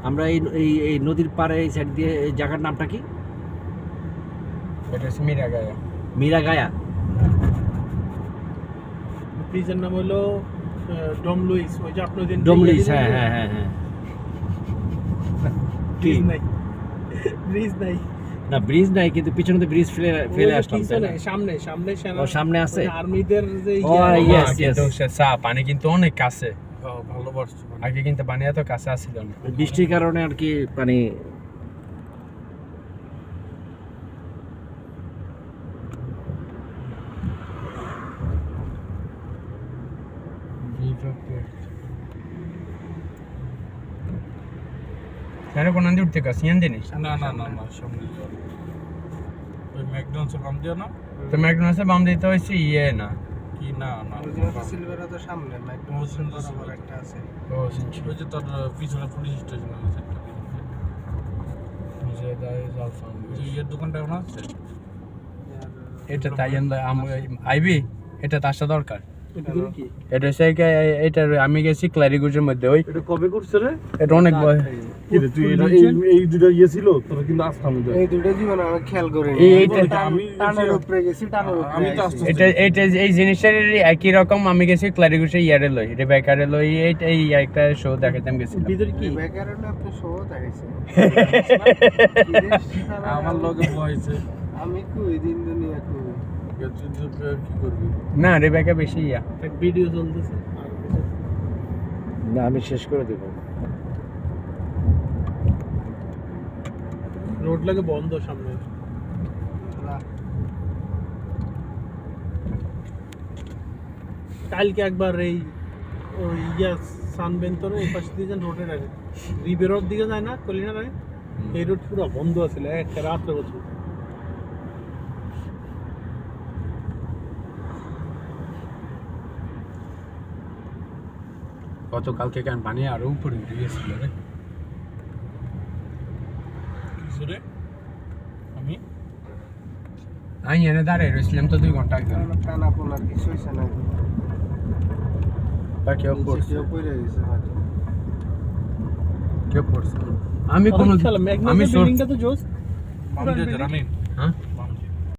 আমরা এই নদীর পাড়ে এই সাইড দিয়ে এই জায়গার নামটা কি? এটা হচ্ছে মীরাগায়া। মীরাগায়া। ব্রিজের নাম হলো ডম লুইস। ওই যে আপনি দিন ডম লুইস, হ্যাঁ হ্যাঁ হ্যাঁ হ্যাঁ। কি ব্রিজ নাই, ব্রিজ নাই না, ব্রিজ নাই, কিন্তু পিছনে তো ব্রিজ ফেলে আসলাম। সামনে সামনে ও সামনে আছে আর্মিদের যে ও ইয়েস ইয়েস। পানি কিন্তু অনেক কাছে, ভালো পড়ছে। আগে কিন্তু পানি এত কাছে আসছিল না। বৃষ্টির কারণে আর কি পানি। Cara কোন আন্দি উঠতে কাছে ইয়ান দিনি না না না না, সামনে ওই ম্যাকডোনাল্ডস বাম দিও না তো ম্যাকডোনাল্ডসে বাম দিতে হইছে ইয়ে না কি? না না, সিলভারা তো সামনে ম্যাকডোনাল্ডস বরাবর একটা আছে। ও ওই যে তার পিছনে পুলিশ স্টেশন আছে একটা, যে দাই জালফান যে ইয়ের দোকানটা ওখানে আছে। এটা তাই আইবি, এটা তার সাথে দরকার। ভিতরে কি এটা সেই এটা আমি গেছি ক্লারিগুজের মধ্যে। ওই এটা কবে করছে রে? এটা অনেক কি রে তুই এই দুটো ইয়ে ছিল তোরা কিন্তু আসতাম না। এই দুটো জীবন আমি খেয়াল করি আমি টানের উপরে গেছি, টানের উপরে আমি তো আসতে এটা এটা এই জিনিসটার একই রকম। আমি গেছি ক্লারিগুজে ইয়ারে লই, এটা বেকারে লই। এই একটা শো দেখাতাম গেছি। ভিতরে কি বেকারের না আপনি শো দেখাইছেন আমার লগে বইছে। আমি কই দিন দুনিয়া কই কি করবি? না রে বেকা বেশি ইয়া এক ভিডিও চলতেছে। না, আমি শেষ করে দেব। রোড লাগে বন্ধ সামনে। কালকে একবার এই ওই সানবেন্তর এই পাশে দিয়ে যান রোডের আগে রিভেরোর দিকে যায় না, কলিনার আগে, এই রোড পুরো বন্ধ আছিল একটা রাত্রে বছর। গতকালকে কেন পানি আরো উপরে উঠে গেছিল রে। কিছু রে আমি এনে দাঁড়াই রয়েছিলাম তো 2 ঘন্টা আগে। টানা পোনার কিছু হইছে না, বা কেউ পড়ছে, কেউ পড়ে গেছে হয়তো। কেউ পড়ছে। আমি কোনো আমি আমি বিল্ডিংটা তো জোস। আমি হ্যাঁ